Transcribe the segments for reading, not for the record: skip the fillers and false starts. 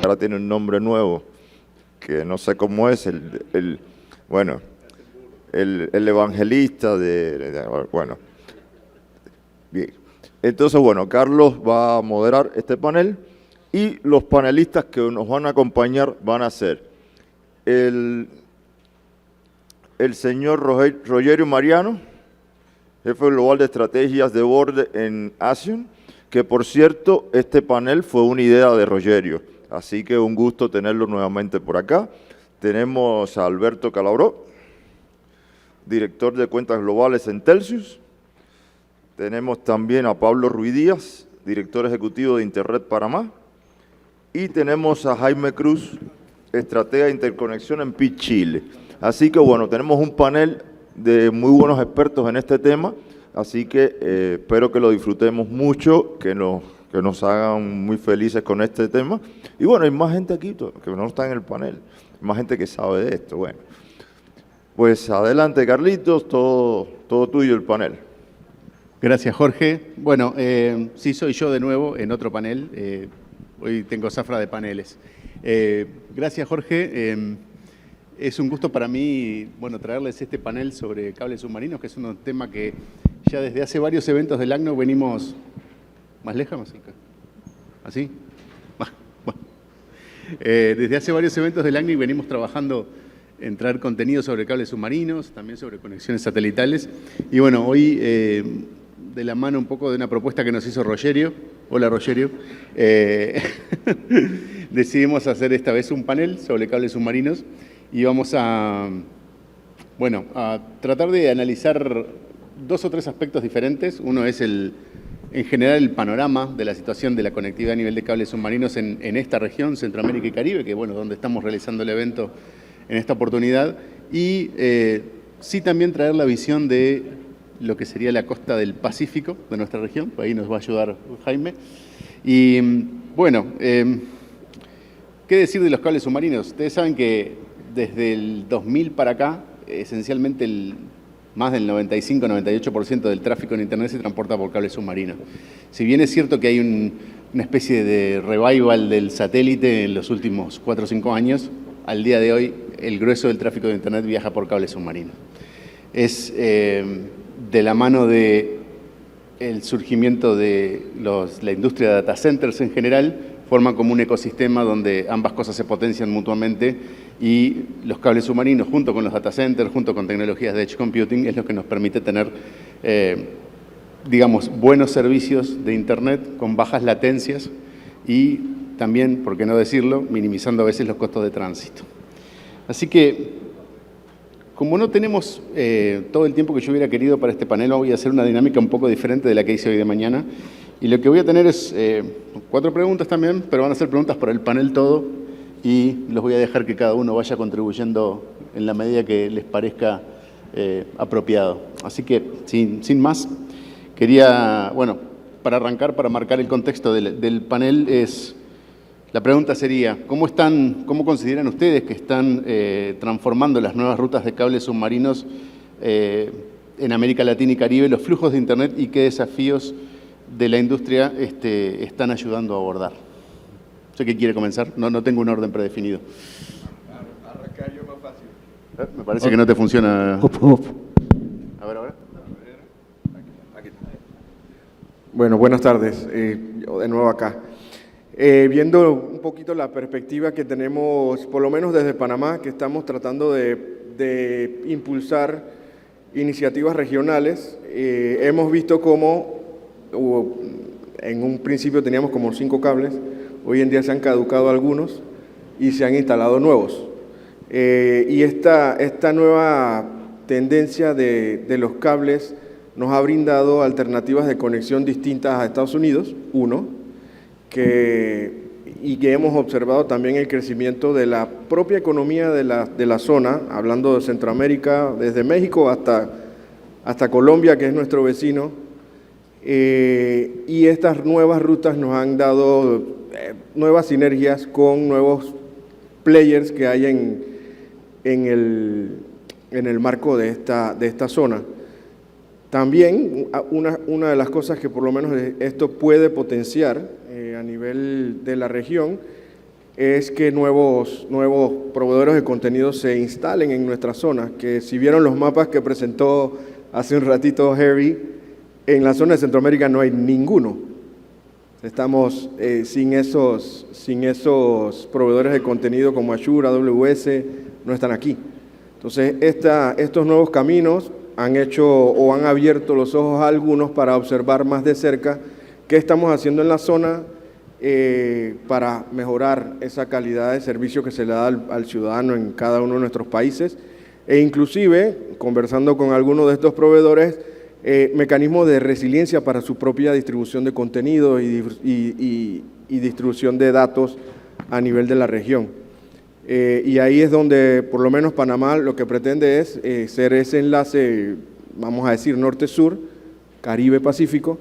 ahora tiene un nombre nuevo, que no sé cómo es, bueno, el evangelista bueno, bien. Entonces, bueno, Carlos va a moderar este panel y los panelistas que nos van a acompañar van a ser el señor Rogerio Mariano, jefe global de estrategias de borde en Asion, que por cierto, este panel fue una idea de Rogerio, así que un gusto tenerlo nuevamente por acá. Tenemos a Alberto Calabró, director de cuentas globales en Telxius. Tenemos también a Pablo Ruiz Díaz, director ejecutivo de Interred Panamá. Y tenemos a Jaime Cruz, estratega de interconexión en PIC Chile. Así que bueno, tenemos un panel de muy buenos expertos en este tema, así que espero que lo disfrutemos mucho, que nos hagan muy felices con este tema. Y bueno, hay más gente aquí que no está en el panel, hay más gente que sabe de esto. Bueno, pues adelante, Carlitos, todo tuyo el panel. Gracias, Jorge. Bueno, sí, soy yo de nuevo en otro panel. Hoy tengo zafra de paneles. Gracias, Jorge. Es un gusto para mí, bueno, traerles este panel sobre cables submarinos, que es un tema que ya desde hace varios eventos del ACNUR venimos... ¿Más lejos? ¿Más cerca? ¿Así? Bueno. Desde hace varios eventos del ACNUR venimos trabajando en traer contenido sobre cables submarinos, también sobre conexiones satelitales. Y bueno, hoy, de la mano un poco de una propuesta que nos hizo Rogerio, hola Rogerio, decidimos hacer esta vez un panel sobre cables submarinos y vamos a tratar de analizar dos o tres aspectos diferentes. Uno es en general el panorama de la situación de la conectividad a nivel de cables submarinos en esta región, Centroamérica y Caribe, que bueno, donde estamos realizando el evento en esta oportunidad, y sí también traer la visión de lo que sería la costa del Pacífico de nuestra región. Ahí nos va a ayudar Jaime. Y bueno, ¿qué decir de los cables submarinos? Ustedes saben que desde el 2000 para acá, esencialmente más del 95-98% del tráfico en Internet se transporta por cables submarinos. Si bien es cierto que hay una especie de revival del satélite en los últimos 4 o 5 años, al día de hoy el grueso del tráfico de Internet viaja por cables submarinos. Es de la mano del surgimiento de la industria de data centers en general, forman como un ecosistema donde ambas cosas se potencian mutuamente y los cables submarinos junto con los data centers, junto con tecnologías de edge computing, es lo que nos permite tener, digamos, buenos servicios de Internet con bajas latencias y también, por qué no decirlo, minimizando a veces los costos de tránsito. Así que, como no tenemos todo el tiempo que yo hubiera querido para este panel, voy a hacer una dinámica un poco diferente de la que hice hoy de mañana. Y lo que voy a tener es 4 preguntas también, pero van a ser preguntas para el panel todo y los voy a dejar que cada uno vaya contribuyendo en la medida que les parezca apropiado. Así que, sin más, quería, bueno, para arrancar, para marcar el contexto del panel, la pregunta sería, ¿cómo consideran ustedes que están transformando las nuevas rutas de cables submarinos en América Latina y Caribe los flujos de Internet y qué desafíos de la industria están ayudando a abordar? No sé quién quiere comenzar, no tengo un orden predefinido. Arrancar yo más fácil. Me parece que no te funciona. A ver. Aquí. Bueno, buenas tardes. Yo de nuevo acá. Viendo un poquito la perspectiva que tenemos, por lo menos desde Panamá, que estamos tratando de impulsar iniciativas regionales, hemos visto cómo en un principio teníamos como 5 cables, hoy en día se han caducado algunos y se han instalado nuevos. Y esta nueva tendencia de los cables nos ha brindado alternativas de conexión distintas a Estados Unidos, y que hemos observado también el crecimiento de la propia economía de la zona, hablando de Centroamérica, desde México hasta Colombia, que es nuestro vecino, y estas nuevas rutas nos han dado nuevas sinergias con nuevos players que hay en el marco de esta zona. También una de las cosas que por lo menos esto puede potenciar a nivel de la región es que nuevos proveedores de contenido se instalen en nuestra zona, que si vieron los mapas que presentó hace un ratito Harry, en la zona de Centroamérica no hay ninguno. Estamos sin esos proveedores de contenido como Azure, AWS, no están aquí. Entonces, estos nuevos caminos han hecho o han abierto los ojos a algunos para observar más de cerca qué estamos haciendo en la zona para mejorar esa calidad de servicio que se le da al ciudadano en cada uno de nuestros países, e inclusive, conversando con algunos de estos proveedores, mecanismos de resiliencia para su propia distribución de contenido y distribución de datos a nivel de la región. Y ahí es donde, por lo menos Panamá, lo que pretende es ser ese enlace, vamos a decir, norte-sur, Caribe-Pacífico,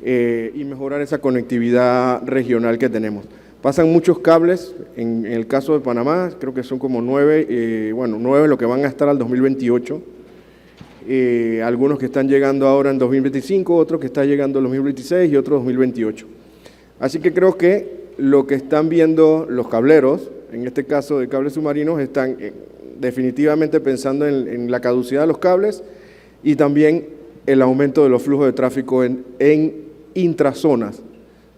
y mejorar esa conectividad regional que tenemos. Pasan muchos cables, en el caso de Panamá, creo que son como 9 lo que van a estar al 2028, algunos que están llegando ahora en 2025, otros que están llegando en 2026 y otros 2028. Así que creo que lo que están viendo los cableros, en este caso de cables submarinos, están definitivamente pensando en la caducidad de los cables y también el aumento de los flujos de tráfico en intrazonas.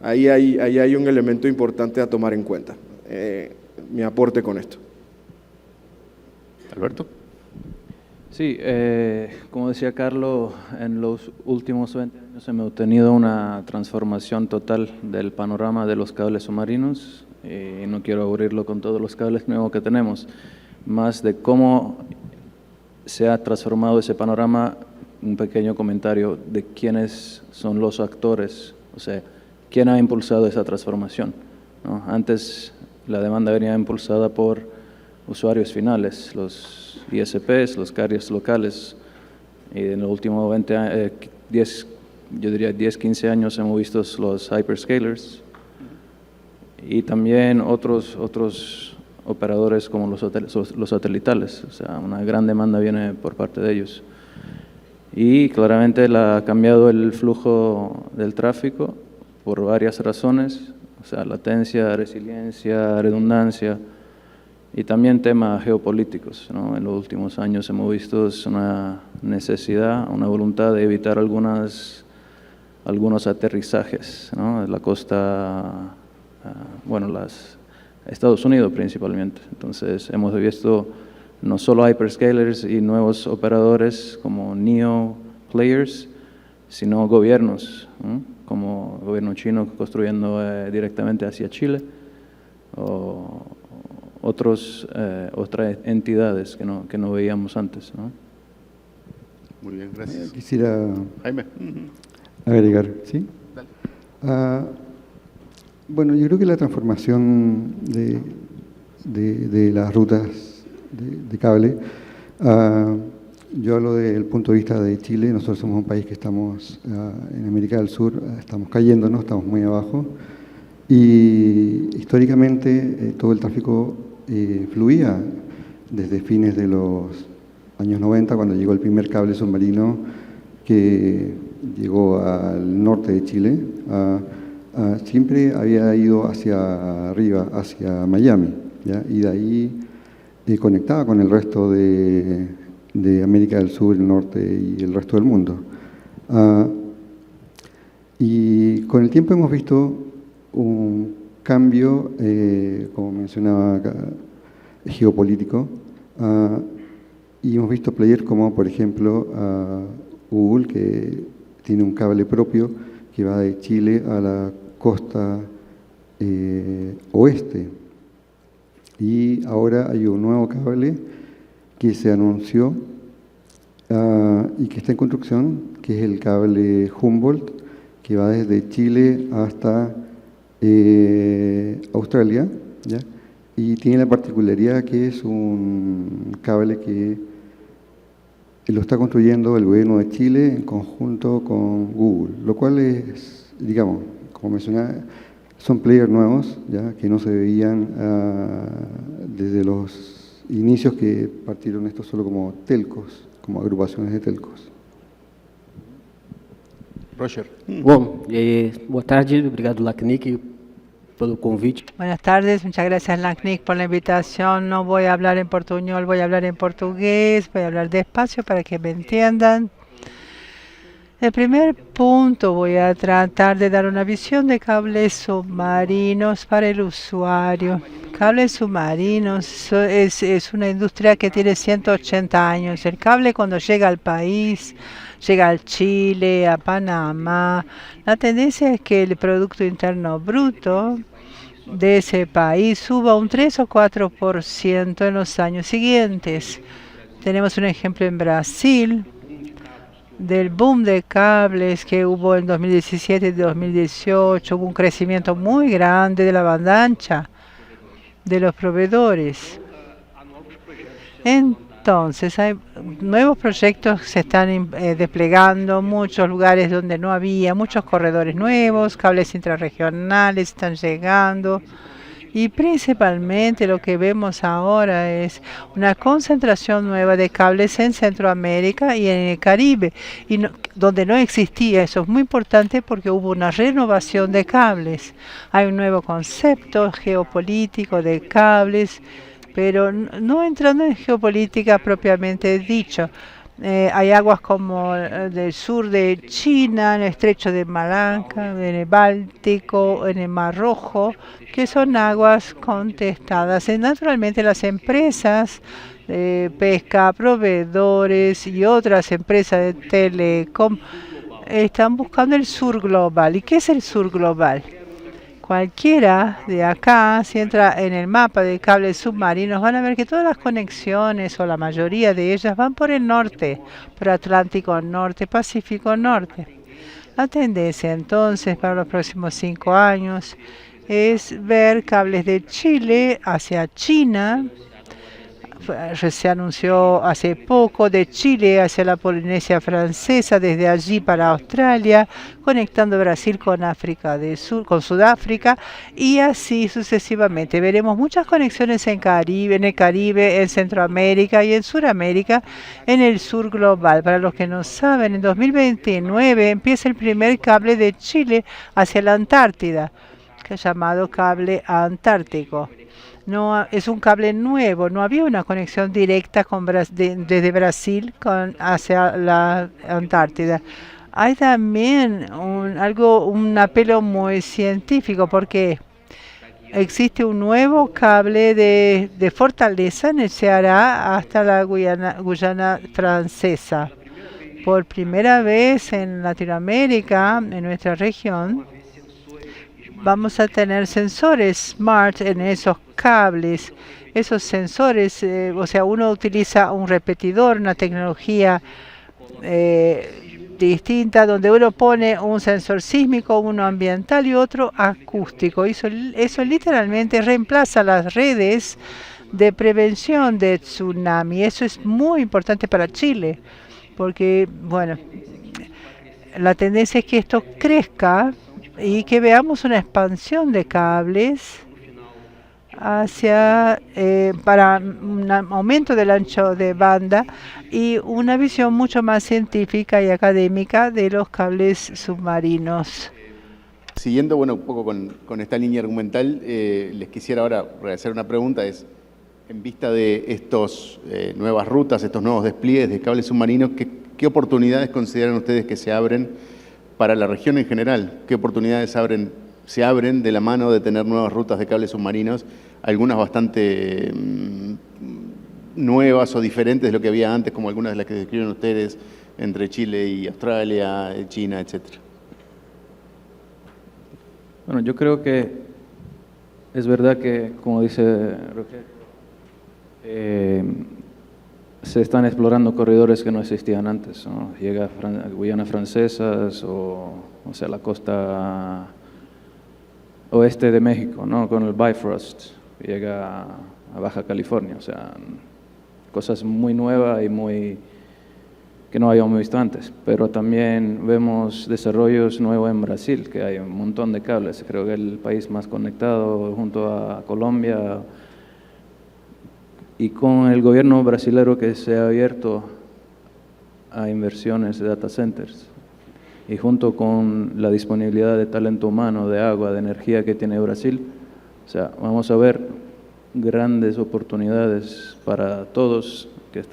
Ahí hay un elemento importante a tomar en cuenta. Mi aporte con esto. Alberto. Sí, como decía Carlos, en los últimos 20 años hemos tenido una transformación total del panorama de los cables submarinos, y no quiero aburrirlo con todos los cables nuevos que tenemos, más de cómo se ha transformado ese panorama. Un pequeño comentario de quiénes son los actores, o sea, quién ha impulsado esa transformación, ¿no? Antes la demanda venía impulsada por usuarios finales, los ISPs, los carriers locales, y en los últimos 10-15 años hemos visto los hyperscalers y también otros operadores como los satelitales, o sea, una gran demanda viene por parte de ellos. Y claramente ha cambiado el flujo del tráfico por varias razones, o sea, latencia, resiliencia, redundancia y también temas geopolíticos, ¿no? En los últimos años hemos visto una necesidad, una voluntad de evitar algunos aterrizajes, ¿no? En la costa, Estados Unidos principalmente. Entonces hemos visto no solo hyperscalers y nuevos operadores como neo players, sino gobiernos, ¿no? Como el gobierno chino construyendo directamente hacia Chile, o otras entidades que no veíamos antes, ¿no? Muy bien, gracias. Quisiera Jaime. agregar, ¿sí? Bueno, yo creo que la transformación de las rutas de cable, yo hablo del punto de vista de Chile. Nosotros somos un país que estamos en América del Sur, estamos cayéndonos, estamos muy abajo, y históricamente todo el tráfico fluía desde fines de los años 90, cuando llegó el primer cable submarino que llegó al norte de Chile. Siempre había ido hacia arriba, hacia Miami, ¿ya? Y de ahí conectaba con el resto de América del Sur, el norte y el resto del mundo. Y con el tiempo hemos visto un cambio, como mencionaba acá, geopolítico, y hemos visto players como, por ejemplo, Google, que tiene un cable propio que va de Chile a la costa oeste. Y ahora hay un nuevo cable que se anunció y que está en construcción, que es el cable Humboldt, que va desde Chile hasta Australia, ¿ya? Y tiene la particularidad que es un cable que lo está construyendo el gobierno de Chile en conjunto con Google, lo cual es, digamos, como mencionaba, son players nuevos, ¿ya? Que no se veían desde los inicios, que partieron esto solo como telcos, como agrupaciones de telcos. Roger. Bom, boa tarde, obrigado, LACNIC, pelo convite. Buenas tardes, muchas gracias LACNIC por la invitación. No voy a hablar en portuñol, voy a hablar en portugués, voy a hablar despacio para que me entiendan. El primer punto, voy a tratar de dar una visión de cables submarinos para el usuario. Cables submarinos es una industria que tiene 180 años. El cable cuando llega al país, llega al Chile, a Panamá, la tendencia es que el Producto Interno Bruto de ese país suba un 3 o 4% en los años siguientes. Tenemos un ejemplo en Brasil del boom de cables que hubo en 2017 y 2018. Hubo un crecimiento muy grande de la banda ancha de los proveedores. Entonces, hay nuevos proyectos que se están desplegando, muchos lugares donde no había, muchos corredores nuevos, cables intrarregionales están llegando. Y principalmente lo que vemos ahora es una concentración nueva de cables en Centroamérica y en el Caribe, donde no existía. Eso es muy importante porque hubo una renovación de cables. Hay un nuevo concepto geopolítico de cables, pero no entrando en geopolítica propiamente dicho. Hay aguas como del sur de China, en el estrecho de Malaca, en el Báltico, en el Mar Rojo, que son aguas contestadas. Y naturalmente las empresas de pesca, proveedores y otras empresas de telecom están buscando el sur global. ¿Y qué es el sur global? Cualquiera de acá, si entra en el mapa de cables submarinos, van a ver que todas las conexiones, o la mayoría de ellas, van por el norte, por Atlántico Norte, Pacífico Norte. La tendencia entonces para los próximos 5 años es ver cables de Chile hacia China. Se anunció hace poco de Chile hacia la Polinesia Francesa, desde allí para Australia, conectando Brasil con África del Sur, con Sudáfrica, y así sucesivamente. Veremos muchas conexiones en el Caribe, en Centroamérica y en Sudamérica, en el sur global. Para los que no saben, en 2029 empieza el primer cable de Chile hacia la Antártida, que es llamado cable antártico. No, es un cable nuevo, no había una conexión directa desde Brasil hacia la Antártida. Hay también un apelo muy científico porque existe un nuevo cable de Fortaleza en el Ceará hasta la Guyana Francesa. Por primera vez en Latinoamérica, en nuestra región, vamos a tener sensores smart en esos cables. Esos sensores, o sea, uno utiliza un repetidor, una tecnología distinta, donde uno pone un sensor sísmico, uno ambiental y otro acústico. Eso literalmente reemplaza las redes de prevención de tsunami. Eso es muy importante para Chile, porque, bueno, la tendencia es que esto crezca y que veamos una expansión de cables para un aumento del ancho de banda y una visión mucho más científica y académica de los cables submarinos. Siguiendo, bueno, un poco con esta línea argumental, les quisiera ahora realizar una pregunta, en vista de estas nuevas rutas, estos nuevos despliegues de cables submarinos, ¿qué oportunidades consideran ustedes que se abren para la región en general? ¿Qué oportunidades se abren de la mano de tener nuevas rutas de cables submarinos, algunas bastante nuevas o diferentes de lo que había antes, como algunas de las que describen ustedes, entre Chile y Australia, China, etcétera? Bueno, yo creo que es verdad que, como dice Roger, se están explorando corredores que no existían antes, ¿no? Llega a Guyana Francesas o sea, la costa oeste de México, ¿no? Con el Bifrost, llega a Baja California, o sea, cosas muy nuevas y que no habíamos visto antes. Pero también vemos desarrollos nuevos en Brasil, que hay un montón de cables. Creo que es el país más conectado junto a Colombia, y con el gobierno brasileño que se ha abierto a inversiones de data centers. y junto con la disponibilidad de talento humano, de agua, de energía que tiene Brasil, o sea, vamos a ver grandes oportunidades para todos que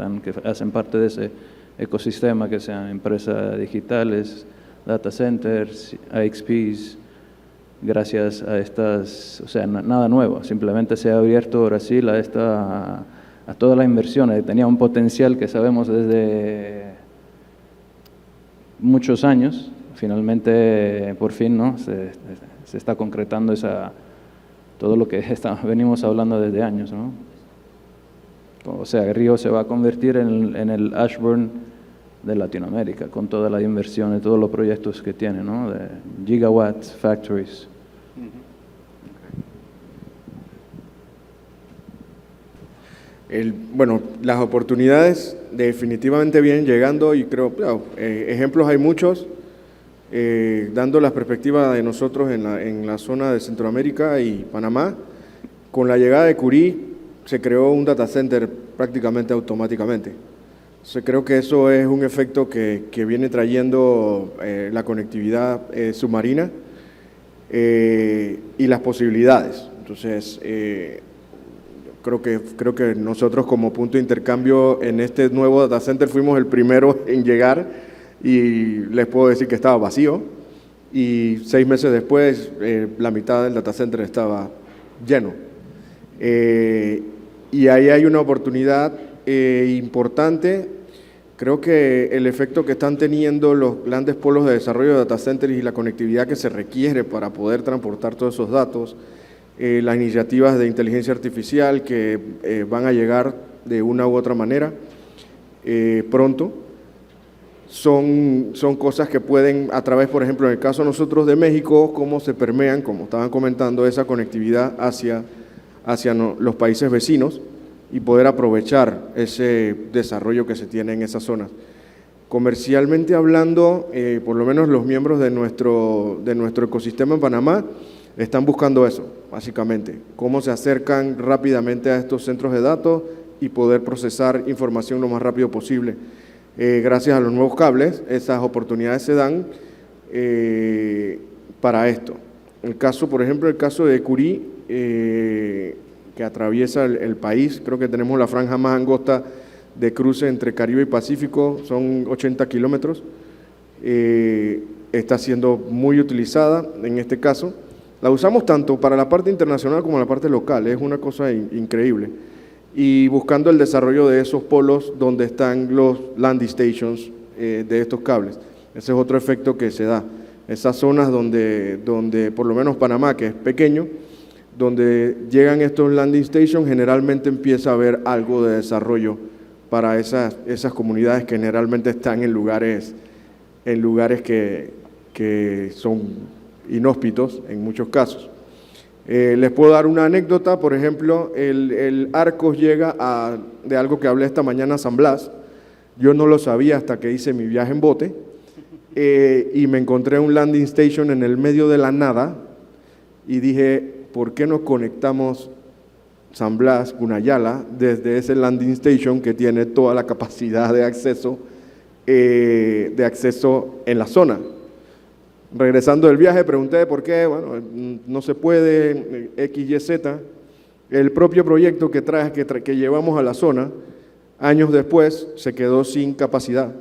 hacen parte de ese ecosistema, que sean empresas digitales, data centers, IXPs, gracias a estas, o sea, nada nuevo, simplemente se ha abierto Brasil a toda la inversión, tenía un potencial que sabemos desde muchos años, finalmente, por fin, ¿no? se está concretando todo lo que venimos hablando desde años, ¿no? O sea, Río se va a convertir en el Ashburn de Latinoamérica, con toda la inversión y todos los proyectos que tiene, ¿no? De gigawatts, factories. Bueno, las oportunidades definitivamente vienen llegando y creo, ejemplos hay muchos, dando la perspectiva de nosotros en la zona de Centroamérica y Panamá. Con la llegada de Curí se creó un data center prácticamente automáticamente. Entonces, creo que eso es un efecto que viene trayendo la conectividad submarina y las posibilidades. Entonces, creo que nosotros como punto de intercambio en este nuevo data center fuimos el primero en llegar y les puedo decir que estaba vacío y 6 meses después la mitad del data center estaba lleno. Y ahí hay una oportunidad importante. Creo que el efecto que están teniendo los grandes polos de desarrollo de data centers y la conectividad que se requiere para poder transportar todos esos datos, las iniciativas de inteligencia artificial que van a llegar de una u otra manera pronto, son cosas que pueden, a través, por ejemplo, en el caso de nosotros de México, cómo se permean, como estaban comentando, esa conectividad hacia los países vecinos y poder aprovechar ese desarrollo que se tiene en esas zonas. Comercialmente hablando, por lo menos los miembros de nuestro ecosistema en Panamá están buscando eso, básicamente, cómo se acercan rápidamente a estos centros de datos y poder procesar información lo más rápido posible. Gracias a los nuevos cables, esas oportunidades se dan para esto. Por ejemplo, el caso de Curí, que atraviesa el país, creo que tenemos la franja más angosta de cruce entre Caribe y Pacífico, son 80 kilómetros, está siendo muy utilizada en este caso. La usamos tanto para la parte internacional como la parte local, es una cosa increíble. Y buscando el desarrollo de esos polos donde están los landing stations de estos cables. Ese es otro efecto que se da. Esas zonas donde por lo menos Panamá, que es pequeño, donde llegan estos landing stations, generalmente empieza a haber algo de desarrollo para esas comunidades que generalmente están en lugares que son inhóspitos en muchos casos. Les puedo dar una anécdota, por ejemplo, el Arcos llega de algo que hablé esta mañana a San Blas. Yo no lo sabía hasta que hice mi viaje en bote y me encontré un landing station en el medio de la nada y dije, ¿por qué no conectamos San Blas, Cunayala, desde ese landing station que tiene toda la capacidad de acceso en la zona? Regresando del viaje, pregunté por qué, bueno, no se puede, X, Y, Z. El propio proyecto que llevamos a la zona, años después, se quedó sin capacidad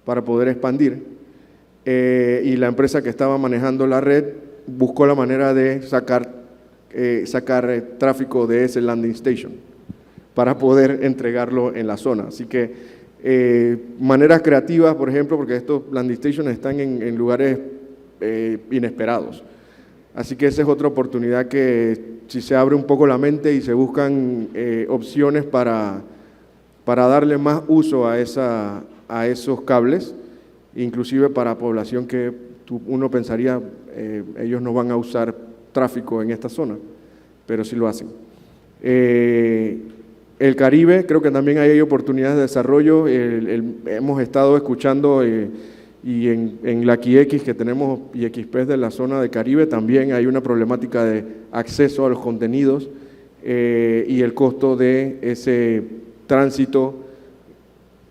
para poder expandir. Y la empresa que estaba manejando la red buscó la manera de sacar tráfico de ese landing station para poder entregarlo en la zona. Así que maneras creativas, por ejemplo, porque estos landing stations están en lugares inesperados. Así que esa es otra oportunidad que si se abre un poco la mente y se buscan opciones para darle más uso a esos cables, inclusive para población que uno pensaría ellos no van a usar tráfico en esta zona, pero sí lo hacen. El Caribe, creo que también hay oportunidades de desarrollo. Hemos estado escuchando y en la QX que tenemos y XPES de la zona de Caribe también hay una problemática de acceso a los contenidos y el costo de ese tránsito.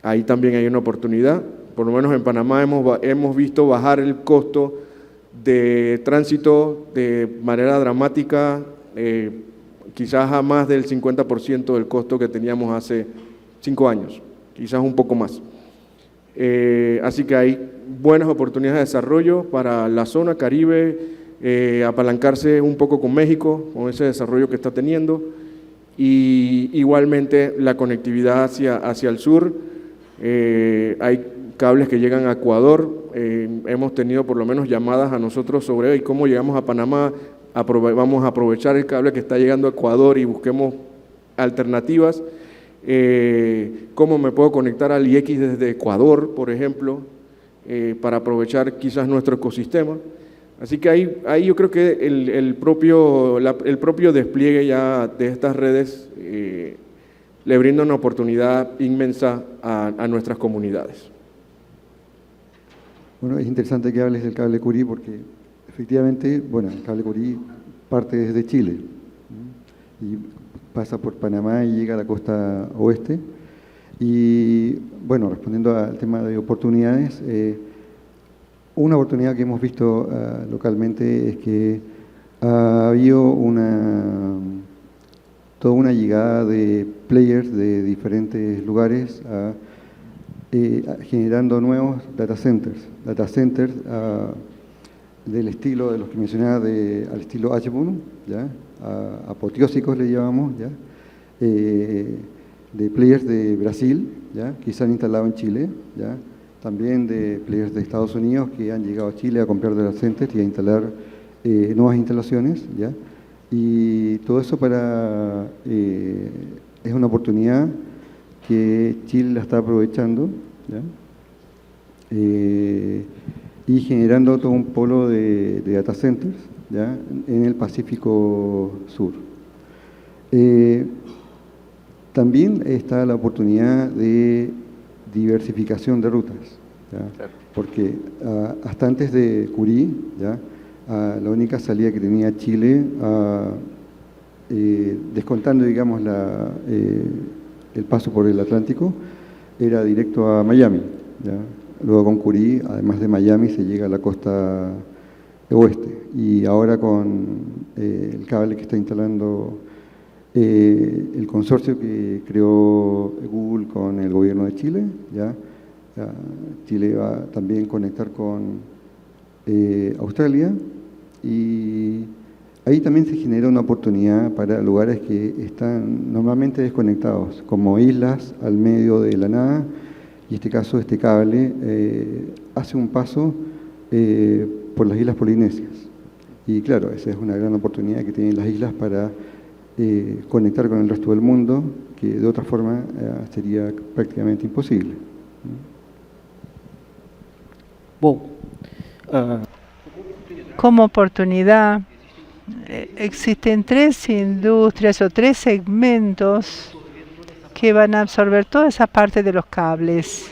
Ahí también hay una oportunidad. por lo menos en Panamá hemos visto bajar el costo de tránsito de manera dramática, quizás a más del 50% del costo que teníamos hace 5 años, quizás un poco más. Así que hay buenas oportunidades de desarrollo para la zona Caribe, apalancarse un poco con México, con ese desarrollo que está teniendo, y igualmente la conectividad hacia el sur. Hay cables que llegan a Ecuador, hemos tenido por lo menos llamadas a nosotros sobre cómo llegamos a Panamá, vamos a aprovechar el cable que está llegando a Ecuador y busquemos alternativas. Cómo me puedo conectar al IX desde Ecuador, por ejemplo, para aprovechar quizás nuestro ecosistema. Así que ahí yo creo que el propio despliegue ya de estas redes le brinda una oportunidad inmensa a nuestras comunidades. Bueno, es interesante que hables del cable Curí porque efectivamente, bueno, el cable Curí parte desde Chile, ¿no? Y pasa por Panamá y llega a la costa oeste. Y bueno, respondiendo al tema de oportunidades, una oportunidad que hemos visto localmente es que ha habido toda una llegada de players de diferentes lugares generando nuevos data centers del estilo de los que mencionaba, al estilo Ashburn, ¿ya? Apoteósicos le llamamos, ¿ya? De players de Brasil, ¿ya? Que se han instalado en Chile, ¿ya? También de players de Estados Unidos que han llegado a Chile a comprar data centers y a instalar nuevas instalaciones, ¿ya? Y todo eso es una oportunidad que Chile la está aprovechando, ¿ya? Y generando todo un polo de data centers, ¿ya? En el Pacífico Sur. También está la oportunidad de diversificación de rutas, ¿ya? Claro. Porque hasta antes de Curí, ¿ya? La única salida que tenía Chile, descontando, digamos, el paso por el Atlántico, era directo a Miami, ¿ya? Luego con Curí, además de Miami, se llega a la costa oeste. Y ahora con el cable que está instalando el consorcio que creó Google con el gobierno de Chile, ¿ya? Chile va a también conectar con Australia, y ahí también se genera una oportunidad para lugares que están normalmente desconectados, como islas al medio de la nada, y en este caso este cable hace un paso por las islas polinesias. Y claro, esa es una gran oportunidad que tienen las islas para conectar con el resto del mundo, que de otra forma sería prácticamente imposible. Wow. Como oportunidad, existen 3 industrias o 3 segmentos que van a absorber toda esa parte de los cables.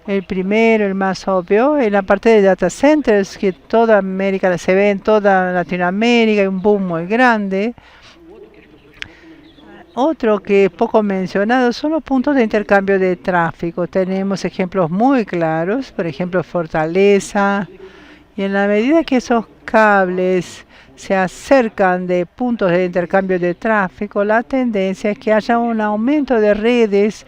El primero, el más obvio, es la parte de data centers, que toda América se ve en toda Latinoamérica, hay un boom muy grande. Otro que es poco mencionado son los puntos de intercambio de tráfico. Tenemos ejemplos muy claros, por ejemplo, Fortaleza. Y en la medida que esos cables se acercan de puntos de intercambio de tráfico, la tendencia es que haya un aumento de redes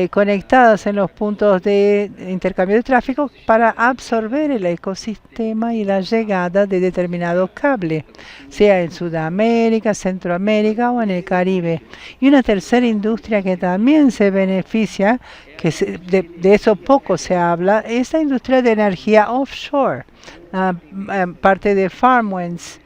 conectadas en los puntos de intercambio de tráfico para absorber el ecosistema y la llegada de determinado cable, sea en Sudamérica, Centroamérica o en el Caribe. Y una tercera industria que también se beneficia, que de eso poco se habla, es la industria de energía offshore, parte de farm winds.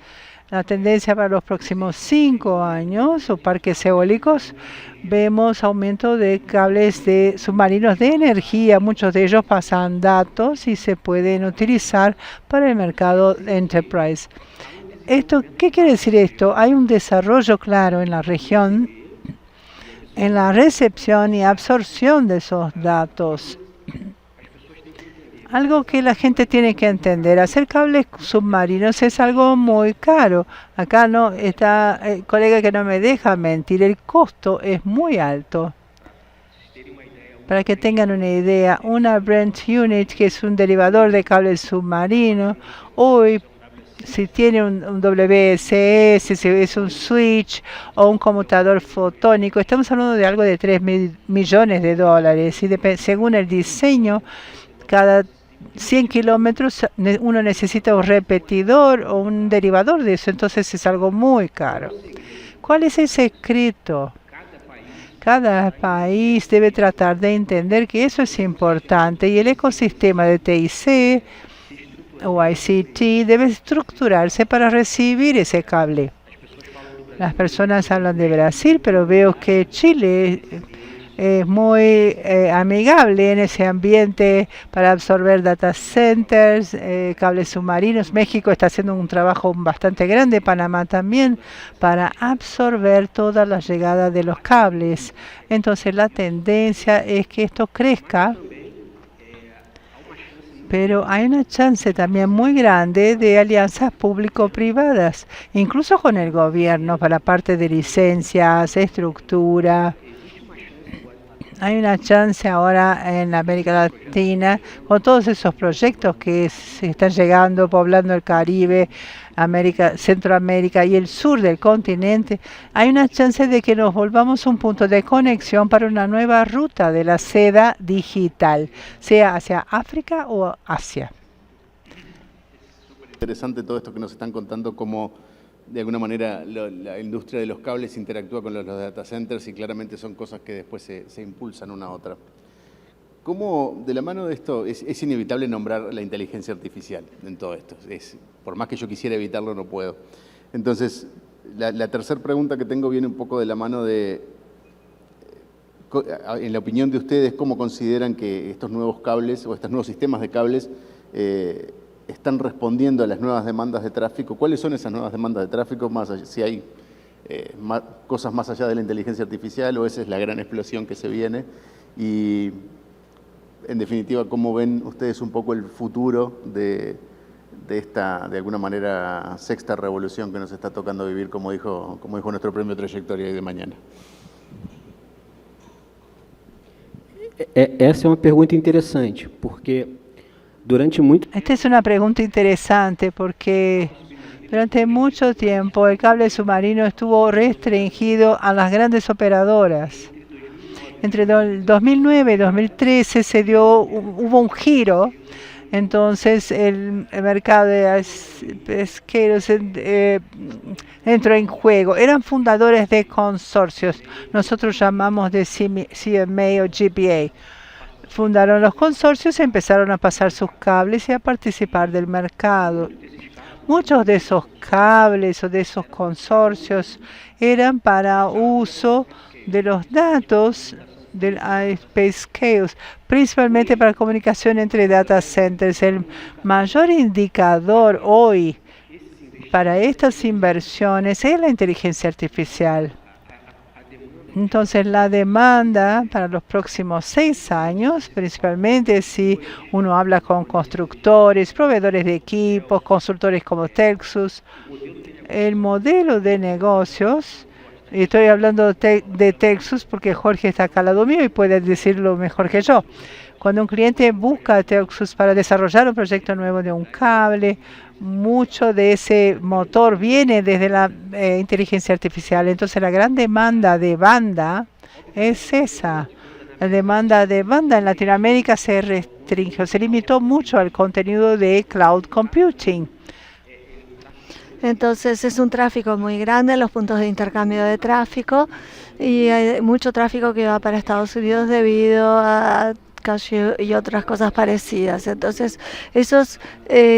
La tendencia para los próximos 5 años, o parques eólicos, vemos aumento de cables de submarinos de energía. Muchos de ellos pasan datos y se pueden utilizar para el mercado enterprise. ¿Qué quiere decir esto? Hay un desarrollo claro en la región en la recepción y absorción de esos datos. Algo que la gente tiene que entender, hacer cables submarinos es algo muy caro. Acá no está el colega que no me deja mentir, el costo es muy alto. Para que tengan una idea, una Brent Unit, que es un derivador de cable submarino, hoy si tiene un WSS, si es un switch o un conmutador fotónico, estamos hablando de algo de 3 millones de dólares. Y según el diseño, cada 100 kilómetros uno necesita un repetidor o un derivador de eso, entonces es algo muy caro. ¿Cuál es el secreto? Cada país debe tratar de entender que eso es importante y el ecosistema de TIC o ICT debe estructurarse para recibir ese cable. Las personas hablan de Brasil, pero veo que Chile es muy amigable en ese ambiente para absorber data centers, cables submarinos. México está haciendo un trabajo bastante grande, Panamá también, para absorber toda la llegada de los cables. Entonces la tendencia es que esto crezca, pero hay una chance también muy grande de alianzas público-privadas, incluso con el gobierno para parte de licencias, estructura. Hay una chance ahora en América Latina, con todos esos proyectos que se están llegando, poblando el Caribe, Centroamérica y el sur del continente. Hay una chance de que nos volvamos un punto de conexión para una nueva ruta de la seda digital, sea hacia África o Asia. Interesante todo esto que nos están contando, cómo de alguna manera la industria de los cables interactúa con los data centers y claramente son cosas que después se impulsan una a otra. ¿Cómo, de la mano de esto, es inevitable nombrar la inteligencia artificial en todo esto? Por más que yo quisiera evitarlo, no puedo. Entonces, la tercera pregunta que tengo viene un poco de la mano de, en la opinión de ustedes, ¿cómo consideran que estos nuevos cables o estos nuevos sistemas de cables están respondiendo a las nuevas demandas de tráfico? ¿Cuáles son esas nuevas demandas de tráfico? Más allá, si hay cosas más allá de la inteligencia artificial, o esa es la gran explosión que se viene. Y, en definitiva, ¿cómo ven ustedes un poco el futuro de esta, de alguna manera, sexta revolución que nos está tocando vivir, como dijo nuestro premio Trayectoria hoy de mañana? Essa é uma pergunta interessante, porque durante muito... Esta es una pregunta interesante porque durante mucho tiempo el cable submarino estuvo restringido a las grandes operadoras. Entre 2009 y 2013 hubo un giro, entonces el mercado de pesqueros entró en juego. Eran fundadores de consorcios, nosotros llamamos de CMA o GPA. Fundaron los consorcios y empezaron a pasar sus cables y a participar del mercado. Muchos de esos cables o de esos consorcios eran para uso de los datos del Space Chaos, principalmente para comunicación entre data centers. El mayor indicador hoy para estas inversiones es la inteligencia artificial. Entonces la demanda para los próximos 6 años, principalmente si uno habla con constructores, proveedores de equipos, consultores como Texus, el modelo de negocios, y estoy hablando de Texus porque Jorge está acá al lado mío y puede decirlo mejor que yo. Cuando un cliente busca a Texus para desarrollar un proyecto nuevo de un cable, mucho de ese motor viene desde la inteligencia artificial. Entonces la gran demanda de banda es esa. La demanda de banda en Latinoamérica se restringió, se limitó mucho al contenido de cloud computing. Entonces es un tráfico muy grande, los puntos de intercambio de tráfico, y hay mucho tráfico que va para Estados Unidos debido a Cashew y otras cosas parecidas. Entonces eso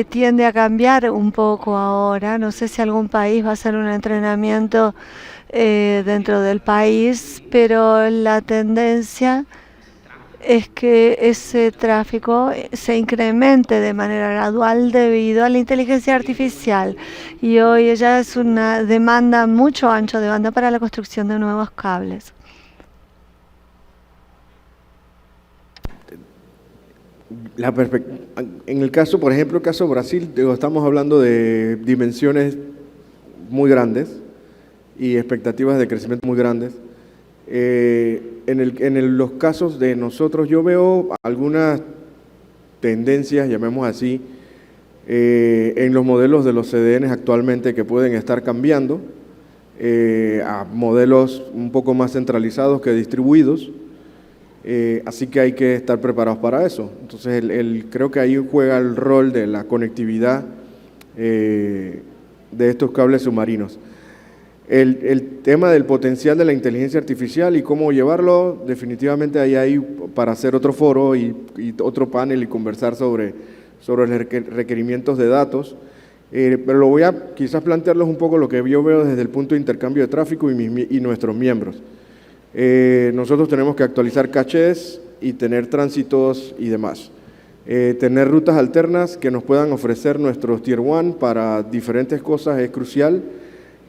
tiende a cambiar un poco ahora. No sé si algún país va a hacer un entrenamiento dentro del país, pero la tendencia es que ese tráfico se incremente de manera gradual debido a la inteligencia artificial, y hoy ella es una demanda mucho ancho de banda para la construcción de nuevos cables. En el caso, por ejemplo, el caso de Brasil, estamos hablando de dimensiones muy grandes y expectativas de crecimiento muy grandes. Los casos de nosotros, yo veo algunas tendencias, llamemos así, en los modelos de los CDNs actualmente que pueden estar cambiando a modelos un poco más centralizados que distribuidos, así que hay que estar preparados para eso. Entonces, creo que ahí juega el rol de la conectividad de estos cables submarinos. El tema del potencial de la inteligencia artificial y cómo llevarlo, definitivamente ahí hay para hacer otro foro y otro panel y conversar sobre los requerimientos de datos, pero lo voy a quizás plantearles un poco lo que yo veo desde el punto de intercambio de tráfico y nuestros miembros. Nosotros tenemos que actualizar cachés y tener tránsitos y demás. Tener rutas alternas que nos puedan ofrecer nuestros Tier 1 para diferentes cosas es crucial.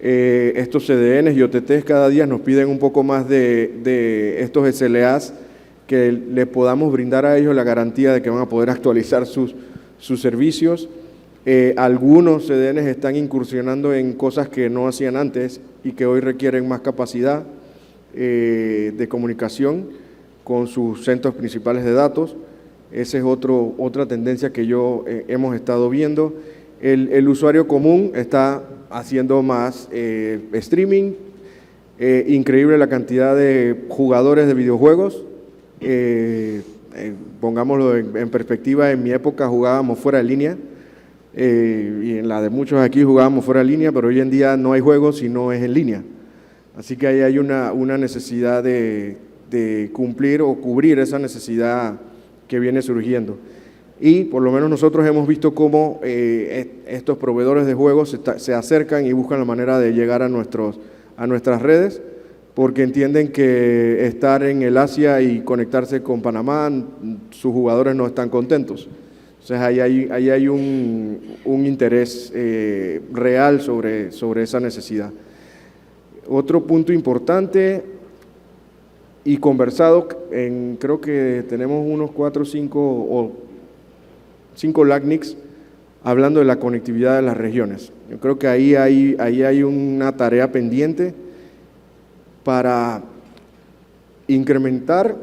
Estos CDNs y OTTs cada día nos piden un poco más de estos SLAs que les podamos brindar a ellos la garantía de que van a poder actualizar sus servicios. Algunos CDNs están incursionando en cosas que no hacían antes y que hoy requieren más capacidad de comunicación con sus centros principales de datos. Esa es otra tendencia que hemos estado viendo. El usuario común está haciendo más streaming, increíble la cantidad de jugadores de videojuegos. Pongámoslo en perspectiva, en mi época jugábamos fuera de línea, y en la de muchos aquí jugábamos fuera de línea, pero hoy en día no hay juegos si no es en línea. Así que ahí hay una necesidad de cumplir o cubrir esa necesidad que viene surgiendo. Y por lo menos nosotros hemos visto cómo estos proveedores de juegos se acercan y buscan la manera de llegar a nuestras redes, porque entienden que estar en el Asia y conectarse con Panamá, sus jugadores no están contentos. Entonces ahí hay un interés real sobre esa necesidad. Otro punto importante y conversado, creo que tenemos unos 4 o 5 LACNICs hablando de la conectividad de las regiones. Yo creo que ahí hay una tarea pendiente para incrementar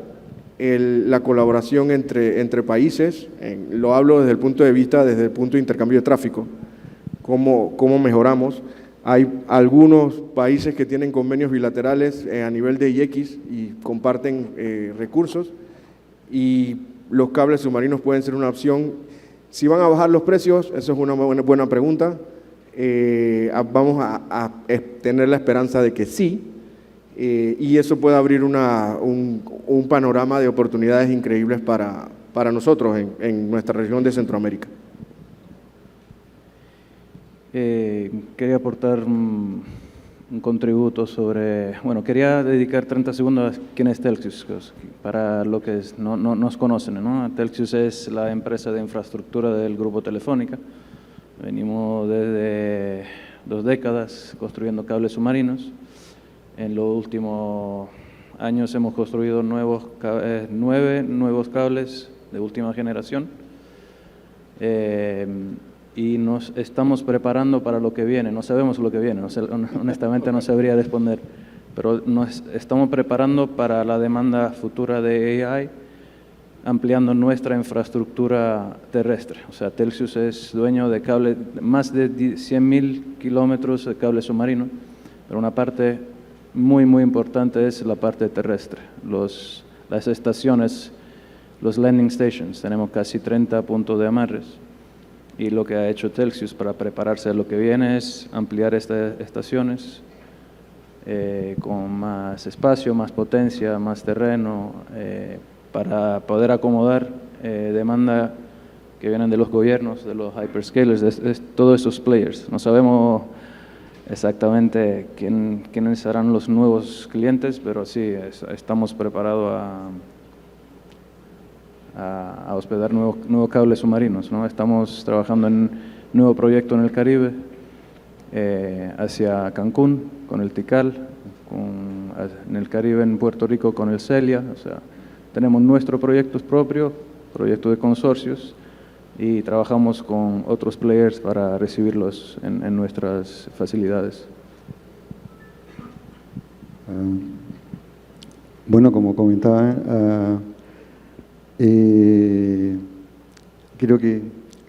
la colaboración entre países. Lo hablo desde el punto de intercambio de tráfico, cómo mejoramos. Hay algunos países que tienen convenios bilaterales a nivel de IX y comparten recursos, y los cables submarinos pueden ser una opción. Si van a bajar los precios, eso es una buena pregunta. Vamos a tener la esperanza de que sí, y eso puede abrir un panorama de oportunidades increíbles para nosotros en nuestra región de Centroamérica. Quería aportar un contributo sobre, quería dedicar 30 segundos a quién es Telxius, para lo que no nos conocen, ¿no? Telxius es la empresa de infraestructura del Grupo Telefónica. Venimos desde 2 décadas construyendo cables submarinos. En los últimos años hemos construido 9 nuevos cables de última generación. Y nos estamos preparando para lo que viene. No sabemos lo que viene, honestamente no sabría responder, pero nos estamos preparando para la demanda futura de AI, ampliando nuestra infraestructura terrestre. O sea, Telxius es dueño de cable, más de 100.000 kilómetros de cable submarino, pero una parte muy importante es la parte terrestre. Las estaciones, los landing stations, tenemos casi 30 puntos de amarres. Y lo que ha hecho Telxius para prepararse a lo que viene es ampliar estas estaciones con más espacio, más potencia, más terreno, para poder acomodar demanda que vienen de los gobiernos, de los hyperscalers, de todos esos players. No sabemos exactamente quiénes serán los nuevos clientes, pero sí, estamos preparados a hospedar nuevos cables submarinos, ¿no? Estamos trabajando en un nuevo proyecto en el Caribe, hacia Cancún con el Tikal, en el Caribe, en Puerto Rico con el Celia. O sea, tenemos nuestros proyectos propios, proyectos de consorcios, y trabajamos con otros players para recibirlos en nuestras facilidades. Bueno, como comentaba, creo que,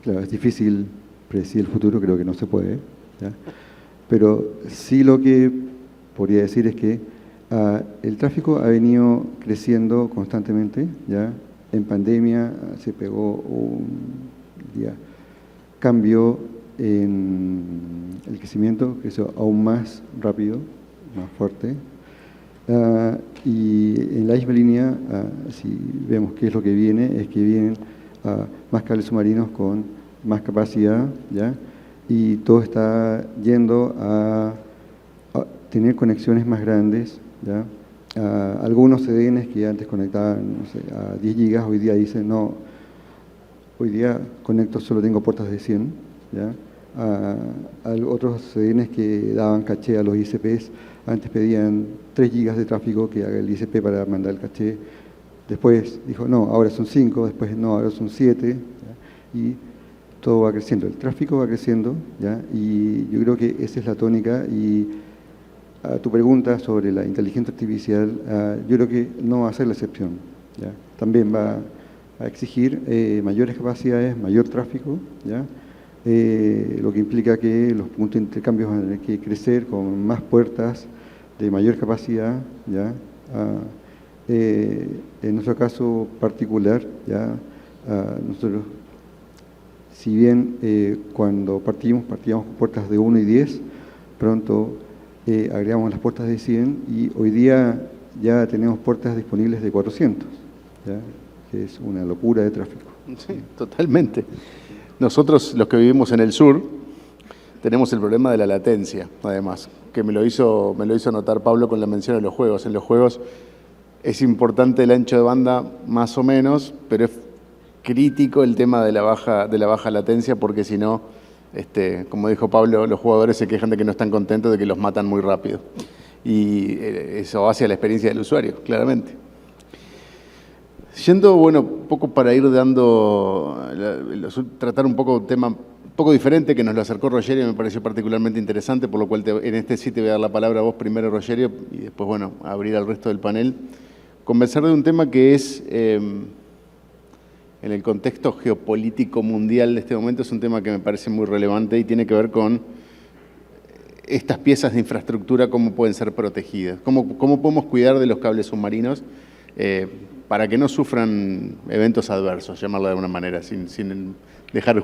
claro, es difícil predecir el futuro, creo que no se puede, ¿ya? Pero sí lo que podría decir es que el tráfico ha venido creciendo constantemente, ¿ya? En pandemia se pegó un cambio en el crecimiento, creció aún más rápido, más fuerte. Y en la misma línea, si vemos qué es lo que viene, es que vienen más cables submarinos con más capacidad, ¿ya? Y todo está yendo a tener conexiones más grandes, ¿ya? Algunos CDNs que antes conectaban, no sé, a 10 gigas, hoy día dicen, no, hoy día conecto, solo tengo puertas de 100, ¿ya? Otros CDNs que daban caché a los ICPs, antes pedían 3 gigas de tráfico que haga el ICP para mandar el caché, después dijo, no, ahora son 5, después no, ahora son 7, ¿ya? Y todo va creciendo, el tráfico va creciendo, ¿ya? Y yo creo que esa es la tónica. Y a tu pregunta sobre la inteligencia artificial, yo creo que no va a ser la excepción, ¿ya? También va a exigir mayores capacidades, mayor tráfico, ¿ya? Lo que implica que los puntos de intercambio van a tener que crecer con más puertas de mayor capacidad, ¿ya? En nuestro caso particular, ¿ya? Nosotros, si bien cuando partíamos con puertas de 1 y 10, pronto agregamos las puertas de 100 y hoy día ya tenemos puertas disponibles de 400, ¿ya? Que es una locura de tráfico. Sí, totalmente. Nosotros, los que vivimos en el sur, tenemos el problema de la latencia, además, que me lo hizo notar Pablo con la mención de los juegos. En los juegos es importante el ancho de banda más o menos, pero es crítico el tema de la baja latencia, porque si no, como dijo Pablo, los jugadores se quejan de que no están contentos, de que los matan muy rápido. Y eso hace a la experiencia del usuario, claramente. Yendo, bueno, un poco para ir tratar un poco un tema un poco diferente, que nos lo acercó Rogerio y me pareció particularmente interesante, por lo cual en este sí te voy a dar la palabra a vos primero, Rogerio, y después, bueno, abrir al resto del panel. Conversar de un tema que es, en el contexto geopolítico mundial de este momento, es un tema que me parece muy relevante y tiene que ver con estas piezas de infraestructura, cómo pueden ser protegidas, cómo podemos cuidar de los cables submarinos para que no sufran eventos adversos, llamarlo de alguna manera, sin dejar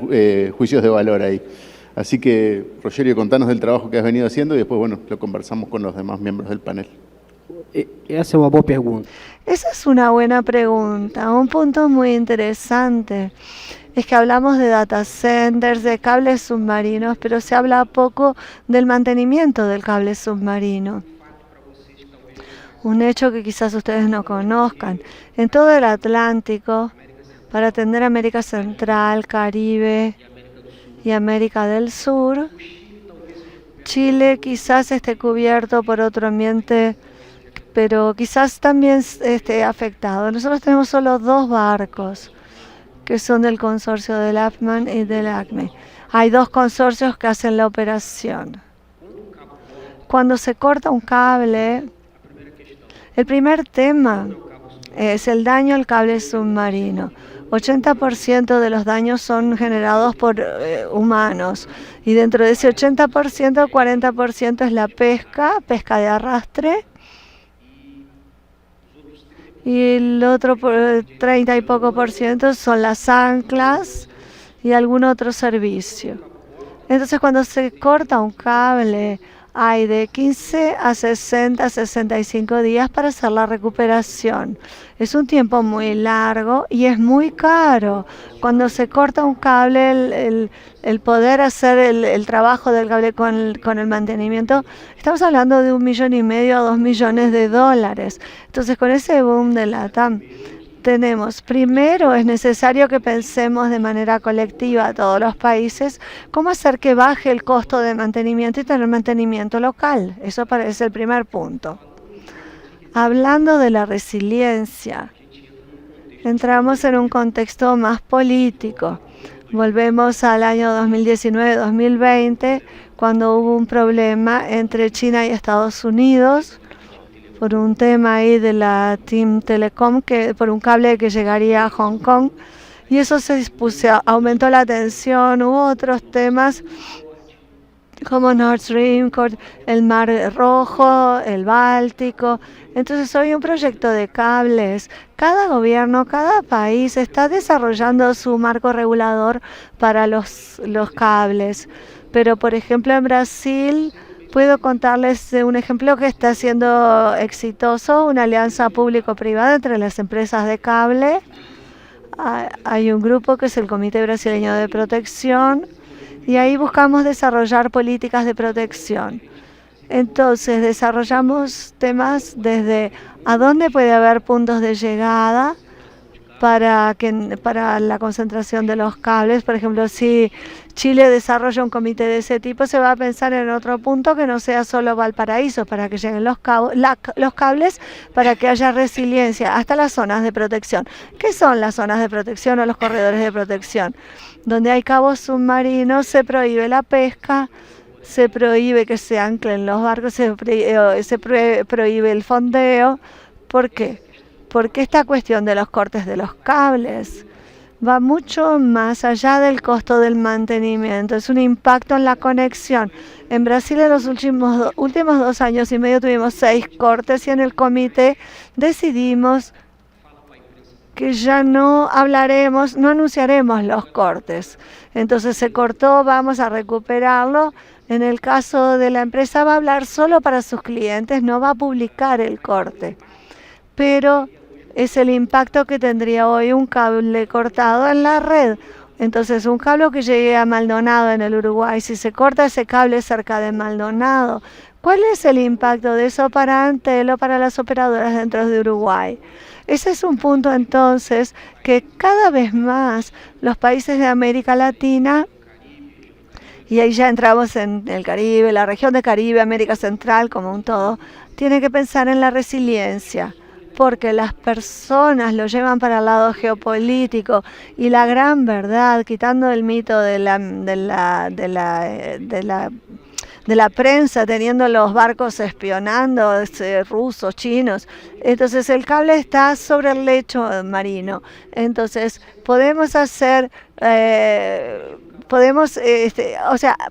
juicios de valor ahí. Así que, Rogerio, contanos del trabajo que has venido haciendo y después, bueno, lo conversamos con los demás miembros del panel. Essa é uma boa pergunta. Esa es una buena pregunta. Un punto muy interesante es que hablamos de data centers, de cables submarinos, pero se habla poco del mantenimiento del cable submarino. Un hecho que quizás ustedes no conozcan. En todo el Atlántico, para atender América Central, Caribe y América del Sur, Chile quizás esté cubierto por otro ambiente, pero quizás también esté afectado. Nosotros tenemos solo 2 barcos que son del consorcio del AFMAN y del ACME. Hay 2 consorcios que hacen la operación. Cuando se corta un cable, el primer tema es el daño al cable submarino. 80% de los daños son generados por humanos y dentro de ese 80%, el 40% es la pesca de arrastre, y el otro 30 y poco por ciento son las anclas y algún otro servicio. Entonces, cuando se corta un cable, hay de 15 a 60, 65 días para hacer la recuperación. Es un tiempo muy largo y es muy caro. Cuando se corta un cable, el poder hacer el trabajo del cable con el mantenimiento, estamos hablando de $1,5 millones a $2 millones. Entonces, con ese boom de la TAM, primero es necesario que pensemos de manera colectiva a todos los países cómo hacer que baje el costo de mantenimiento y tener mantenimiento local. Eso es el primer punto. Hablando de la resiliencia, entramos en un contexto más político. Volvemos al año 2019-2020, cuando hubo un problema entre China y Estados Unidos por un tema ahí de la Team Telecom, por un cable que llegaría a Hong Kong, y eso aumentó la tensión. Hubo otros temas como Nord Stream, el Mar Rojo, el Báltico. Entonces hoy un proyecto de cables. Cada gobierno, cada país está desarrollando su marco regulador para los cables. Pero por ejemplo en Brasil puedo contarles de un ejemplo que está siendo exitoso, una alianza público-privada entre las empresas de cable. Hay un grupo que es el Comité Brasileño de Protección, y ahí buscamos desarrollar políticas de protección. Entonces desarrollamos temas desde a dónde puede haber puntos de llegada para la concentración de los cables. Por ejemplo, si Chile desarrolla un comité de ese tipo, se va a pensar en otro punto que no sea solo Valparaíso, para que lleguen los cables, para que haya resiliencia hasta las zonas de protección. ¿Qué son las zonas de protección o los corredores de protección? Donde hay cabos submarinos se prohíbe la pesca, se prohíbe que se anclen los barcos, se prohíbe el fondeo. ¿Por qué? Porque esta cuestión de los cortes de los cables va mucho más allá del costo del mantenimiento, es un impacto en la conexión. En Brasil en los últimos 2 años y medio tuvimos 6 cortes y en el comité decidimos que ya no anunciaremos los cortes. Entonces se cortó, vamos a recuperarlo. En el caso de la empresa va a hablar solo para sus clientes, no va a publicar el corte. Pero es el impacto que tendría hoy un cable cortado en la red. Entonces, un cable que llegue a Maldonado en el Uruguay, si se corta ese cable cerca de Maldonado, ¿cuál es el impacto de eso para Antel o para las operadoras dentro de Uruguay? Ese es un punto entonces que cada vez más los países de América Latina, y ahí ya entramos en el Caribe, la región de Caribe, América Central como un todo, tienen que pensar en la resiliencia, porque las personas lo llevan para el lado geopolítico, y la gran verdad, quitando el mito de la prensa, teniendo los barcos espionando, rusos, chinos. Entonces el cable está sobre el lecho marino. Entonces podemos hacer,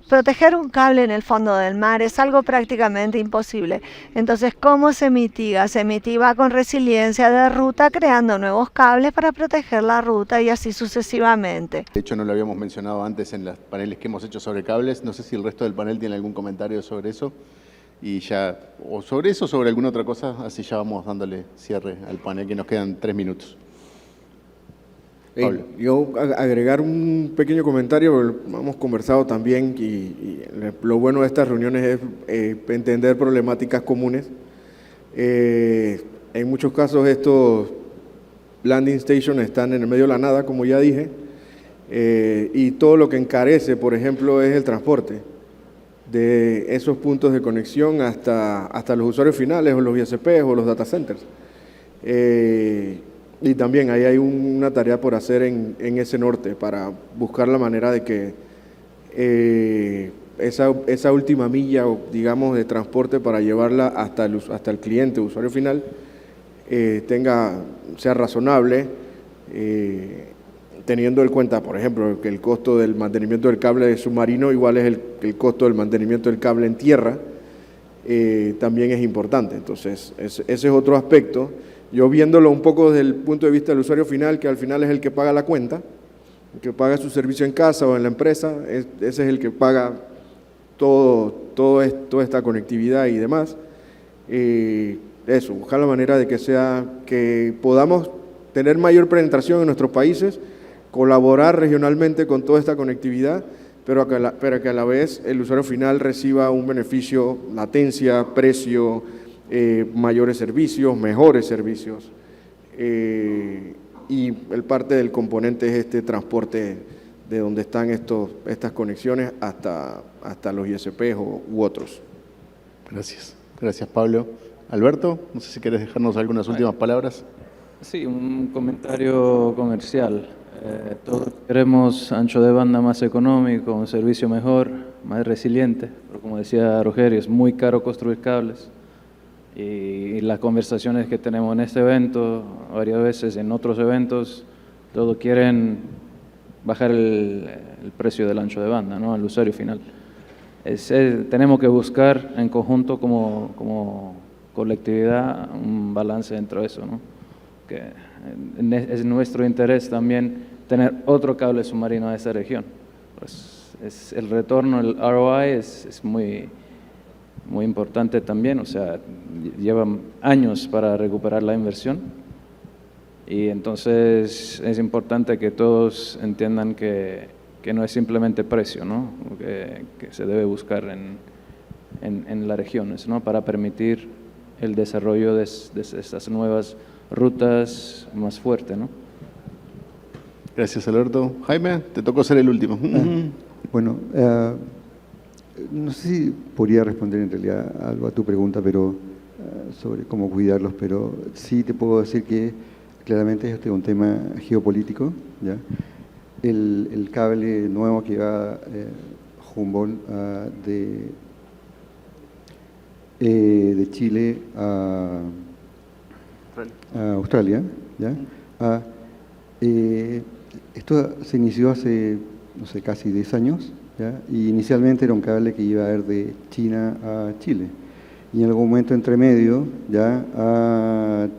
proteger un cable en el fondo del mar es algo prácticamente imposible. Entonces, ¿cómo se mitiga? Se mitiga con resiliencia de ruta, creando nuevos cables para proteger la ruta y así sucesivamente. De hecho, no lo habíamos mencionado antes en los paneles que hemos hecho sobre cables. No sé si el resto del panel tiene algún comentario sobre eso. Y ya, o sobre eso o sobre alguna otra cosa, así ya vamos dándole cierre al panel, que nos quedan 3 minutos. Yo agregar un pequeño comentario, porque hemos conversado también y lo bueno de estas reuniones es entender problemáticas comunes. En muchos casos estos landing stations están en el medio de la nada, como ya dije, y todo lo que encarece, por ejemplo, es el transporte de esos puntos de conexión hasta los usuarios finales o los ISPs o los data centers. Y también ahí hay una tarea por hacer en ese norte para buscar la manera de que esa última milla, digamos, de transporte para llevarla hasta el cliente, usuario final, sea razonable, teniendo en cuenta, por ejemplo, que el costo del mantenimiento del cable submarino igual es el costo del mantenimiento del cable en tierra, también es importante. Entonces, ese es otro aspecto. Yo viéndolo un poco desde el punto de vista del usuario final, que al final es el que paga la cuenta, el que paga su servicio en casa o en la empresa, ese es el que paga toda esta conectividad y demás. Eso, buscar la manera de que podamos tener mayor penetración en nuestros países, colaborar regionalmente con toda esta conectividad, pero que a la vez el usuario final reciba un beneficio, latencia, precio, mayores servicios, mejores servicios, y el parte del componente es este transporte de donde están estas conexiones hasta los ISPs u otros. Gracias Pablo. Alberto, no sé si quieres dejarnos algunas últimas palabras. Sí, un comentario comercial. Todos queremos ancho de banda más económico, un servicio mejor, más resiliente, pero como decía Rogerio, es muy caro construir cables. Y las conversaciones que tenemos en este evento, varias veces en otros eventos, todos quieren bajar el precio del ancho de banda, ¿no? Al usuario final. Tenemos que buscar en conjunto como colectividad un balance dentro de eso, ¿no? Que es nuestro interés también tener otro cable submarino a esa región. Pues el retorno, el ROI es muy importante también, o sea, llevan años para recuperar la inversión y entonces es importante que todos entiendan que no es simplemente precio, ¿no? Que se debe buscar en las regiones, ¿no? Para permitir el desarrollo de estas nuevas rutas más fuertes, ¿no? Gracias, Alberto. Jaime, te tocó ser el último. Bueno, no sé si podría responder en realidad algo a tu pregunta, pero sobre cómo cuidarlos, pero sí te puedo decir que claramente este es un tema geopolítico, ¿ya? El cable nuevo que va Humboldt de Chile a Australia, ¿ya? Esto se inició hace, no sé, casi 10 años, ¿ya? Y inicialmente era un cable que iba a ir de China a Chile. Y en algún momento entre medio, ya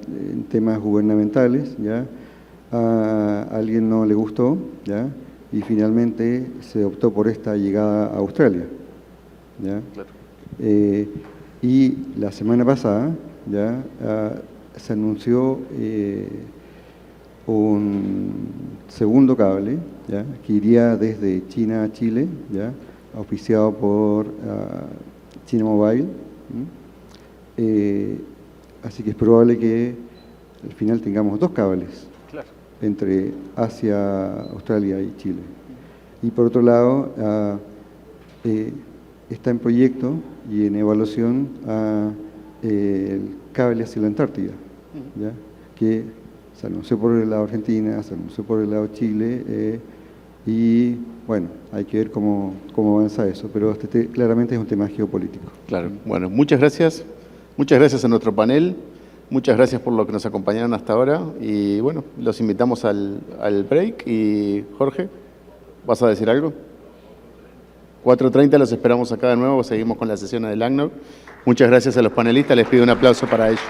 en temas gubernamentales, ya a alguien no le gustó, ya, y finalmente se optó por esta llegada a Australia, ya. Claro. Y la semana pasada, ya se anunció un segundo cable, ¿ya? Que iría desde China a Chile, ¿ya? Auspiciado por China Mobile. Así que es probable que al final tengamos dos cables, claro, entre Asia, Australia y Chile. Y por otro lado, está en proyecto y en evaluación el cable hacia la Antártida, ¿ya? Que se anunció por el lado Argentina, se anunció por el lado Chile, y bueno, hay que ver cómo avanza eso, pero claramente es un tema geopolítico. Claro, bueno, muchas gracias. Muchas gracias a nuestro panel, muchas gracias por lo que nos acompañaron hasta ahora y bueno, los invitamos al break y Jorge, ¿vas a decir algo? 4:30 los esperamos acá de nuevo, seguimos con la sesión del ACNUR. Muchas gracias a los panelistas, les pido un aplauso para ellos.